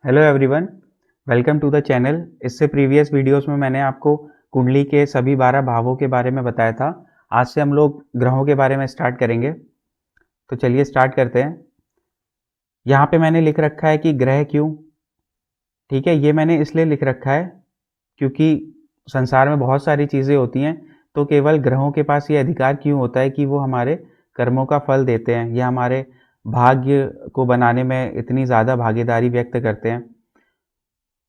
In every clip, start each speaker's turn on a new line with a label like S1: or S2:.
S1: Hello everyone, welcome to the channel. इससे previous videos में मैंने आपको कुंडली के सभी 12 भावों के बारे में बताया था। आज से हम लोग ग्रहों के बारे में स्टार्ट करेंगे। तो चलिए स्टार्ट करते हैं। यहाँ पे मैंने लिख रखा है कि ग्रह क्यों। ठीक है, ये मैंने इसलिए लिख रखा है क्योंकि संसार में बहुत सारी चीज़ें होती हैं, तो केवल ग्रहों के पास ये अधिकार क्यों होता है कि वो हमारे कर्मों का फल देते हैं या हमारे भाग्य को बनाने में इतनी ज़्यादा भागीदारी व्यक्त करते हैं।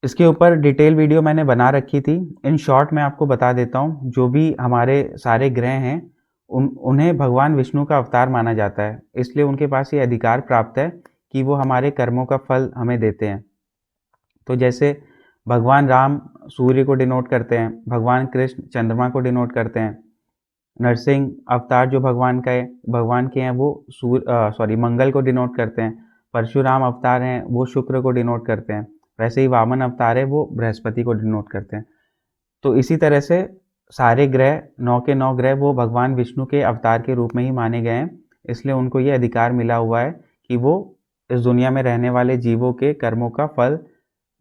S1: इसके ऊपर डिटेल वीडियो मैंने बना रखी थी। इन शॉर्ट मैं आपको बता देता हूँ, जो भी हमारे सारे ग्रह हैं उन्हें भगवान विष्णु का अवतार माना जाता है, इसलिए उनके पास ये अधिकार प्राप्त है कि वो हमारे कर्मों का फल हमें देते हैं। तो जैसे भगवान राम सूर्य को डिनोट करते हैं, भगवान कृष्ण चंद्रमा को डिनोट करते हैं, नरसिंह अवतार जो भगवान के हैं वो मंगल को डिनोट करते हैं, परशुराम अवतार हैं वो शुक्र को डिनोट करते हैं, वैसे ही वामन अवतार है वो बृहस्पति को डिनोट करते हैं। तो इसी तरह से सारे ग्रह 9 के 9 ग्रह वो भगवान विष्णु के अवतार के रूप में ही माने गए हैं, इसलिए उनको ये अधिकार मिला हुआ है कि वो इस दुनिया में रहने वाले जीवों के कर्मों का फल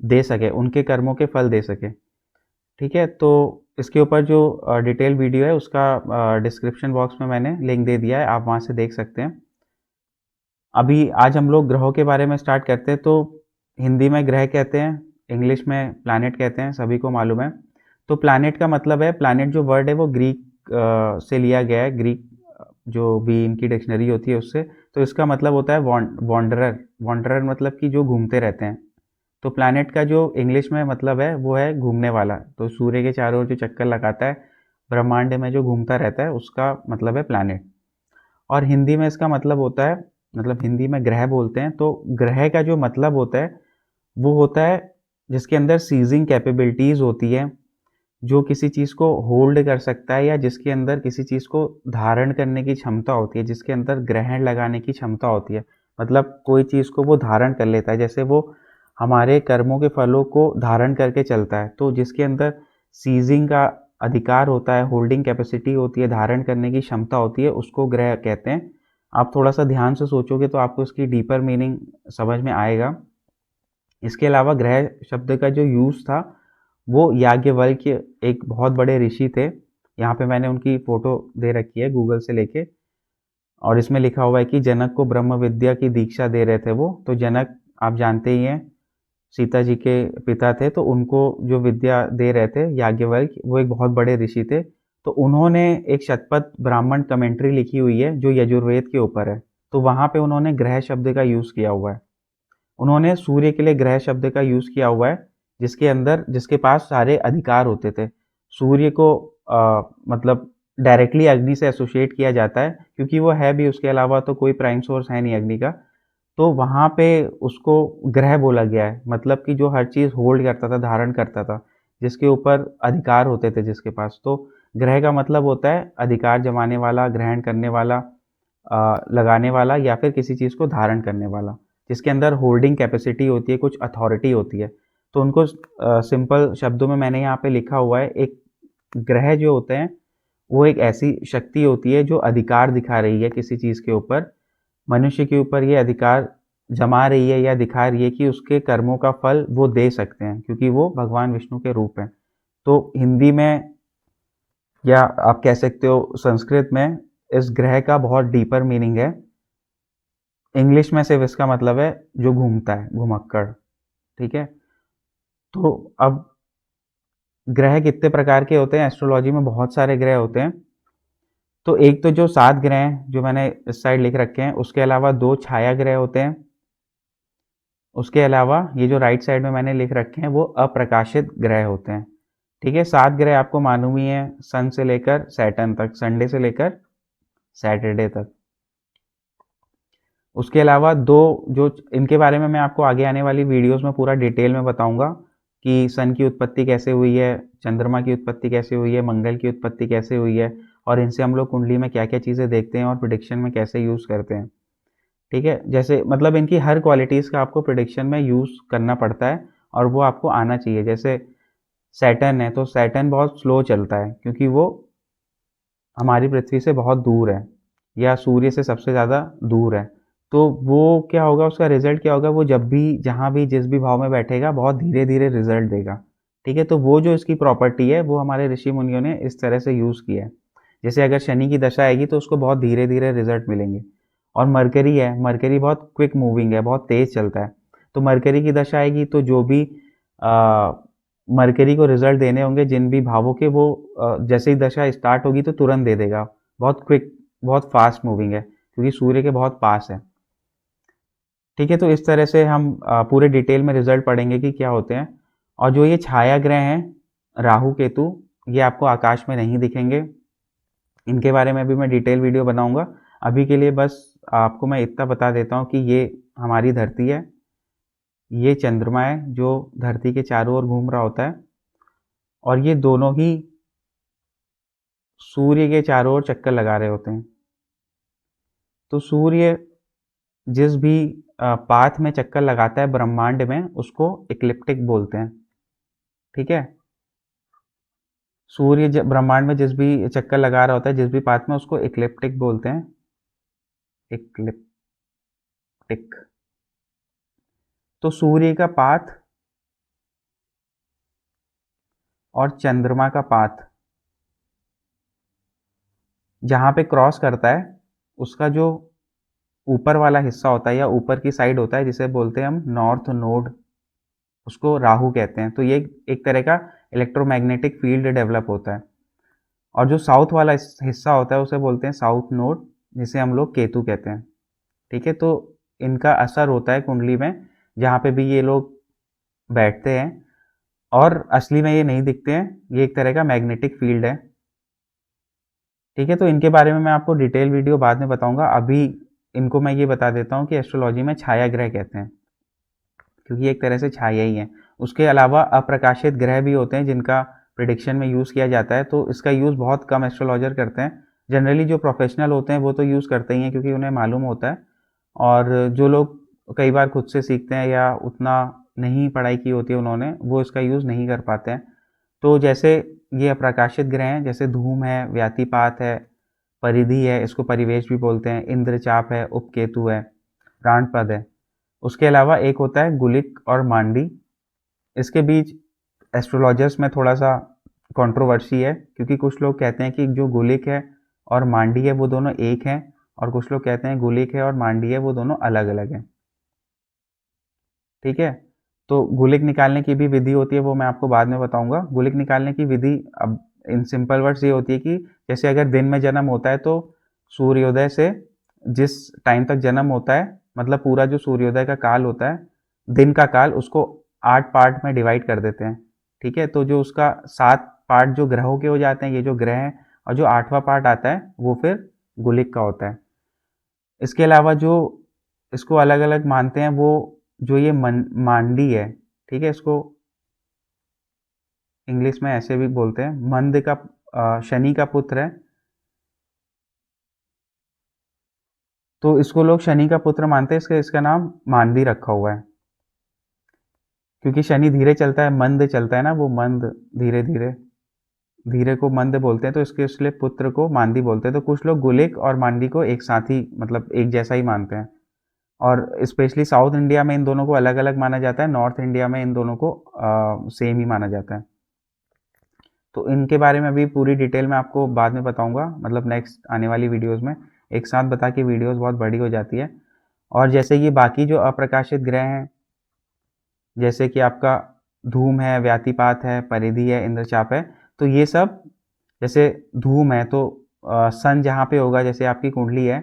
S1: दे सके, उनके कर्मों के फल दे सके। ठीक है, तो इसके ऊपर जो डिटेल वीडियो है उसका डिस्क्रिप्शन बॉक्स में मैंने लिंक दे दिया है, आप वहाँ से देख सकते हैं। अभी आज हम लोग ग्रहों के बारे में स्टार्ट करते हैं। तो हिंदी में ग्रह कहते हैं, इंग्लिश में प्लैनेट कहते हैं, सभी को मालूम है। तो प्लैनेट का मतलब है, प्लैनेट जो वर्ड है वो ग्रीक से लिया गया है, ग्रीक जो भी इनकी डिक्शनरी होती है उससे। तो इसका मतलब होता है वॉन्डरर। वॉन्डरर मतलब कि जो घूमते रहते हैं। तो प्लैनेट का जो इंग्लिश में मतलब है वो है घूमने वाला। तो सूर्य के चारों ओर जो चक्कर लगाता है, ब्रह्मांड में जो घूमता रहता है, उसका मतलब है प्लैनेट। और हिंदी में इसका मतलब होता है, मतलब हिंदी में ग्रह बोलते हैं, तो ग्रह का जो मतलब होता है वो होता है जिसके अंदर सीजिंग कैपेबिलिटीज होती है, जो किसी चीज़ को होल्ड कर सकता है या जिसके अंदर किसी चीज़ को धारण करने की क्षमता होती है, जिसके अंदर ग्रहण लगाने की क्षमता होती है। मतलब कोई चीज़ को वो धारण कर लेता है, जैसे वो हमारे कर्मों के फलों को धारण करके चलता है। तो जिसके अंदर सीजिंग का अधिकार होता है, होल्डिंग कैपेसिटी होती है, धारण करने की क्षमता होती है, उसको ग्रह कहते हैं। आप थोड़ा सा ध्यान से सोचोगे तो आपको इसकी डीपर मीनिंग समझ में आएगा। इसके अलावा ग्रह शब्द का जो यूज़ था वो याज्ञवल्क्य एक बहुत बड़े ऋषि थे। यहाँ पे मैंने उनकी फ़ोटो दे रखी है गूगल से लेके, और इसमें लिखा हुआ है कि जनक को ब्रह्म विद्या की दीक्षा दे रहे थे वो। तो जनक आप जानते ही हैं, सीता जी के पिता थे, तो उनको जो विद्या दे रहे थे याज्ञवल्क्य, वो एक बहुत बड़े ऋषि थे। तो उन्होंने एक शतपथ ब्राह्मण कमेंट्री लिखी हुई है जो यजुर्वेद के ऊपर है। तो वहाँ पे उन्होंने ग्रह शब्द का यूज़ किया हुआ है। उन्होंने सूर्य के लिए ग्रह शब्द का यूज़ किया हुआ है, जिसके पास सारे अधिकार होते थे। सूर्य को मतलब डायरेक्टली अग्नि से एसोसिएट किया जाता है क्योंकि वो है भी, उसके अलावा तो कोई प्राइम सोर्स है नहीं अग्नि का। तो वहाँ पे उसको ग्रह बोला गया है, मतलब कि जो हर चीज़ होल्ड करता था, धारण करता था, जिसके ऊपर अधिकार होते थे जिसके पास। तो ग्रह का मतलब होता है अधिकार जमाने वाला, ग्रहण करने वाला, लगाने वाला, या फिर किसी चीज़ को धारण करने वाला, जिसके अंदर होल्डिंग कैपेसिटी होती है, कुछ अथॉरिटी होती है। तो उनको सिंपल शब्दों में मैंने यहाँ पे लिखा हुआ है, एक ग्रह जो होते हैं वो एक ऐसी शक्ति होती है जो अधिकार दिखा रही है किसी चीज़ के ऊपर, मनुष्य के ऊपर ये अधिकार जमा रही है या दिखा रही है कि उसके कर्मों का फल वो दे सकते हैं, क्योंकि वो भगवान विष्णु के रूप हैं। तो हिंदी में या आप कह सकते हो संस्कृत में इस ग्रह का बहुत डीपर मीनिंग है। इंग्लिश में सिर्फ इसका मतलब है जो घूमता है, घुमक्कड़। ठीक है, तो अब ग्रह कितने प्रकार के होते हैं? एस्ट्रोलॉजी में बहुत सारे ग्रह होते हैं। तो एक तो जो 7 ग्रह हैं जो मैंने इस साइड लिख रखे हैं, उसके अलावा 2 छाया ग्रह होते हैं। उसके अलावा ये जो राइट साइड में मैंने लिख रखे हैं वो अप्रकाशित ग्रह होते हैं। ठीक है, 7 ग्रह आपको मालूम ही है, सन से लेकर सैटर्न तक, संडे से लेकर सैटरडे तक। उसके अलावा दो जो इनके बारे में मैं आपको आगे आने वाली वीडियोस में पूरा डिटेल में बताऊंगा कि सन की उत्पत्ति कैसे हुई है, चंद्रमा की उत्पत्ति कैसे हुई है, मंगल की उत्पत्ति कैसे हुई है, और इनसे हम लोग कुंडली में क्या क्या चीज़ें देखते हैं और प्रिडिक्शन में कैसे यूज़ करते हैं। ठीक है, जैसे मतलब इनकी हर क्वालिटीज़ का आपको प्रिडिक्शन में यूज़ करना पड़ता है और वो आपको आना चाहिए। जैसे सैटर्न है, तो सैटर्न बहुत स्लो चलता है क्योंकि वो हमारी पृथ्वी से बहुत दूर है, या सूर्य से सबसे ज़्यादा दूर है। तो वो क्या होगा, उसका रिजल्ट क्या होगा, वो जब भी जहाँ भी जिस भी भाव में बैठेगा बहुत धीरे धीरे रिजल्ट देगा। ठीक है, तो वो जो इसकी प्रॉपर्टी है वो हमारे ऋषि मुनियों ने इस तरह से यूज़ किया है। जैसे अगर शनि की दशा आएगी तो उसको बहुत धीरे धीरे रिजल्ट मिलेंगे। और मरकरी है, मरकरी बहुत क्विक मूविंग है, बहुत तेज चलता है। तो मरकरी की दशा आएगी तो जो भी मरकरी को रिजल्ट देने होंगे जिन भी भावों के, वो जैसे ही दशा स्टार्ट होगी तो तुरंत दे देगा। बहुत क्विक, बहुत फास्ट मूविंग है, क्योंकि सूर्य के बहुत पास है। ठीक है, तो इस तरह से हम पूरे डिटेल में रिजल्ट पढ़ेंगे कि क्या होते हैं। और जो ये छाया ग्रह हैं, राहु केतु, ये आपको आकाश में नहीं दिखेंगे। इनके बारे में भी मैं डिटेल वीडियो बनाऊंगा। अभी के लिए बस आपको मैं इतना बता देता हूँ कि ये हमारी धरती है, ये चंद्रमा है जो धरती के चारों ओर घूम रहा होता है, और ये दोनों ही सूर्य के चारों ओर चक्कर लगा रहे होते हैं। तो सूर्य जिस भी पाथ में चक्कर लगाता है ब्रह्मांड में, उसको इक्लिप्टिक बोलते हैं। ठीक है, सूर्य ब्रह्मांड में जिस भी चक्कर लगा रहा होता है, जिस भी पाथ में, उसको इक्लिप्टिक बोलते हैं। इक्लिप्टिक। तो सूर्य का पाथ और चंद्रमा का पाथ जहां पे क्रॉस करता है, उसका जो ऊपर वाला हिस्सा होता है या ऊपर की साइड होता है, जिसे बोलते हैं हम नॉर्थ नोड, उसको राहु कहते हैं। तो ये एक तरह का इलेक्ट्रोमैग्नेटिक फील्ड डेवलप होता है। और जो साउथ वाला हिस्सा होता है उसे बोलते हैं साउथ नोड, जिसे हम लोग केतु कहते हैं। ठीक है, तो इनका असर होता है कुंडली में, जहाँ पे भी ये लोग बैठते हैं। और असली में ये नहीं दिखते हैं, ये एक तरह का मैग्नेटिक फील्ड है। ठीक है, तो इनके बारे में मैं आपको डिटेल वीडियो बाद में बताऊंगा। अभी इनको मैं ये बता देता हूँ कि एस्ट्रोलॉजी में छाया ग्रह कहते हैं, क्योंकि एक तरह से छाया ही है। उसके अलावा अप्रकाशित ग्रह भी होते हैं जिनका प्रिडिक्शन में यूज़ किया जाता है, तो इसका यूज़ बहुत कम एस्ट्रोलॉजर करते हैं। जनरली जो प्रोफेशनल होते हैं वो तो यूज़ करते ही हैं, क्योंकि उन्हें मालूम होता है। और जो लोग कई बार खुद से सीखते हैं या उतना नहीं पढ़ाई की होती है उन्होंने, वो इसका यूज़ नहीं कर पाते हैं। तो जैसे ये अप्रकाशित ग्रह हैं, जैसे धूम है, व्यातिपात है, परिधि है, इसको परिवेश भी बोलते हैं, इंद्रचाप है, उपकेतु है, प्राणपद है। उसके अलावा एक होता है गुलिक और मांडी। इसके बीच एस्ट्रोलॉजर्स में थोड़ा सा कंट्रोवर्सी है, क्योंकि कुछ लोग कहते हैं कि जो गुलिक है और मांडी है वो दोनों एक हैं, और कुछ लोग कहते हैं गुलिक है और मांडी है वो दोनों अलग अलग हैं। ठीक है, तो गुलिक निकालने की भी विधि होती है, वो मैं आपको बाद में बताऊंगा। गुलिक निकालने की विधि अब इन सिंपल वर्ड्स ये होती है कि जैसे अगर दिन में जन्म होता है तो सूर्योदय से जिस टाइम तक जन्म होता है, मतलब पूरा जो सूर्योदय का काल होता है, दिन का काल, उसको 8 पार्ट में डिवाइड कर देते हैं। ठीक है, तो जो उसका 7 पार्ट जो ग्रहों के हो जाते हैं, ये जो ग्रह हैं, और जो 8वां पार्ट आता है वो फिर गुलिक का होता है। इसके अलावा जो इसको अलग अलग मानते हैं, वो जो ये मांडी है, ठीक है, इसको इंग्लिश में ऐसे भी बोलते हैं, मंद का शनि का पुत्र है, तो इसको लोग शनि का पुत्र मानते हैं। इसका नाम मांदी रखा हुआ है, क्योंकि शनि धीरे चलता है, मंद चलता है ना, वो मंद, धीरे धीरे, धीरे को मंद बोलते हैं, तो इसके इसलिए पुत्र को मांदी बोलते हैं। तो कुछ लोग गुलिक और मांडी को एक साथ ही, मतलब एक जैसा ही मानते हैं। और स्पेशली साउथ इंडिया में इन दोनों को अलग अलग माना जाता है, नॉर्थ इंडिया में इन दोनों को सेम ही माना जाता है। तो इनके बारे में भी पूरी डिटेल में आपको बाद में बताऊंगा, मतलब नेक्स्ट आने वाली वीडियोस में। एक साथ बता के वीडियोस बहुत बड़ी हो जाती है। और जैसे ये बाकी जो अप्रकाशित ग्रह हैं, जैसे कि आपका धूम है, व्यातिपात है, परिधि है, इंद्रचाप है, तो ये सब, जैसे धूम है तो सन जहाँ पे होगा, जैसे आपकी कुंडली है,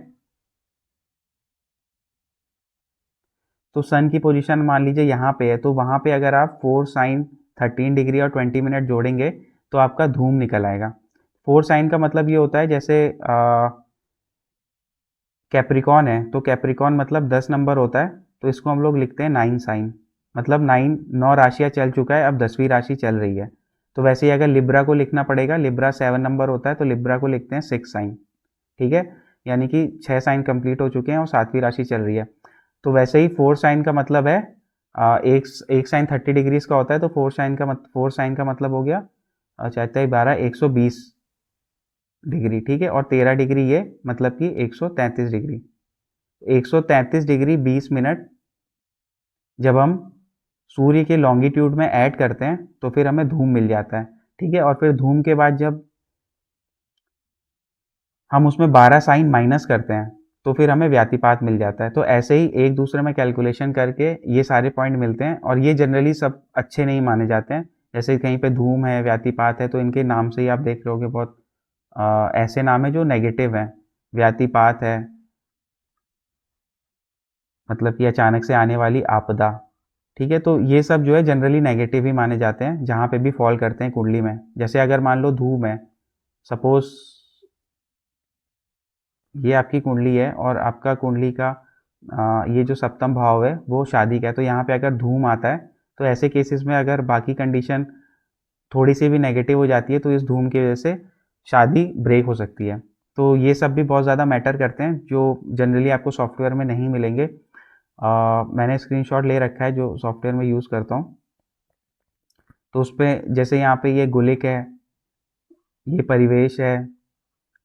S1: तो सन की पोजीशन मान लीजिए यहाँ पे है, तो वहाँ पे अगर आप 4 साइन 13 डिग्री और 20 मिनट जोड़ेंगे तो आपका धूम निकल आएगा। 4 साइन का मतलब ये होता है, जैसे कैप्रिकॉन है तो कैप्रिकॉन मतलब 10 नंबर होता है, तो इसको हम लोग लिखते हैं 9 साइन, मतलब 9 राशियाँ चल चुका है, अब 10वीं राशि चल रही है। तो वैसे ही अगर लिब्रा को लिखना पड़ेगा, लिब्रा 7 नंबर होता है, तो लिब्रा को लिखते हैं 6 साइन। ठीक है, यानी कि 6 साइन कंप्लीट हो चुके हैं और 7वीं राशि चल रही है। तो वैसे ही 4 साइन का मतलब है, एक साइन 30 डिग्रीज का होता है, तो 4 साइन का मतलब हो गया 4×12 120 डिग्री। ठीक है, और 13 डिग्री ये मतलब कि 133 डिग्री। 133 डिग्री 20 मिनट जब हम सूर्य के लॉन्गिट्यूड में ऐड करते हैं तो फिर हमें धूम मिल जाता है, ठीक है। और फिर धूम के बाद जब हम उसमें 12 साइन माइनस करते हैं तो फिर हमें व्यातिपात मिल जाता है। तो ऐसे ही एक दूसरे में कैलकुलेशन करके ये सारे पॉइंट मिलते हैं, और ये जनरली सब अच्छे नहीं माने जाते हैं। जैसे कहीं पे धूम है, व्यातिपात है, तो इनके नाम से ही आप देख रहे होगे बहुत ऐसे नाम है जो नेगेटिव हैं। व्यातिपात है मतलब कि अचानक से आने वाली आपदा, ठीक है। तो ये सब जो है जनरली नेगेटिव ही माने जाते हैं जहाँ पे भी फॉल करते हैं कुंडली में। जैसे अगर मान लो धूम है, सपोज ये आपकी कुंडली है और आपका कुंडली का ये जो सप्तम भाव है वो शादी का है, तो यहाँ पे अगर धूम आता है तो ऐसे केसेस में अगर बाकी कंडीशन थोड़ी सी भी नेगेटिव हो जाती है तो इस धूम की वजह से शादी ब्रेक हो सकती है। तो ये सब भी बहुत ज़्यादा मैटर करते हैं जो जनरली आपको सॉफ्टवेयर में नहीं मिलेंगे। मैंने स्क्रीनशॉट ले रखा है जो सॉफ्टवेयर में यूज़ करता हूँ। तो उस पर जैसे यहाँ पे ये गुलिक है, ये परिवेश है,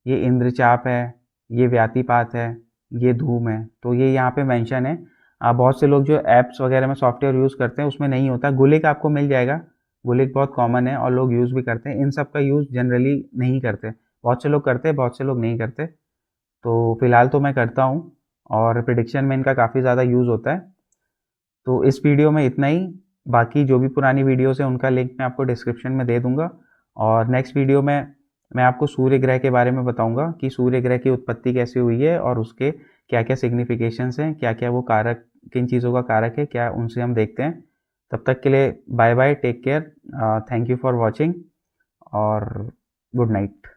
S1: ये इंद्रचाप है, ये व्यातिपात है, ये धूम है, तो ये यहाँ पे मेंशन है। बहुत से लोग जो ऐप्स वगैरह में सॉफ्टवेयर यूज़ करते हैं उसमें नहीं होता। गुलिक आपको मिल जाएगा, गुलिक बहुत कॉमन है और लोग यूज़ भी करते हैं। इन सब का यूज़ जनरली नहीं करते, बहुत से लोग करते हैं, बहुत से लोग नहीं करते। तो फिलहाल तो मैं करता हूँ और प्रिडिक्शन में इनका काफ़ी ज़्यादा यूज़ होता है। तो इस वीडियो में इतना ही। बाकी जो भी पुरानी वीडियोस हैं उनका लिंक मैं आपको डिस्क्रिप्शन में दे दूंगा। और नेक्स्ट वीडियो में मैं आपको सूर्य ग्रह के बारे में बताऊंगा कि सूर्य ग्रह की उत्पत्ति कैसे हुई है और उसके क्या क्या सिग्निफिकेशंस हैं, क्या क्या वो कारक, किन चीज़ों का कारक है, क्या उनसे हम देखते हैं। तब तक के लिए bye bye, take care, thank you for watching और गुड नाइट।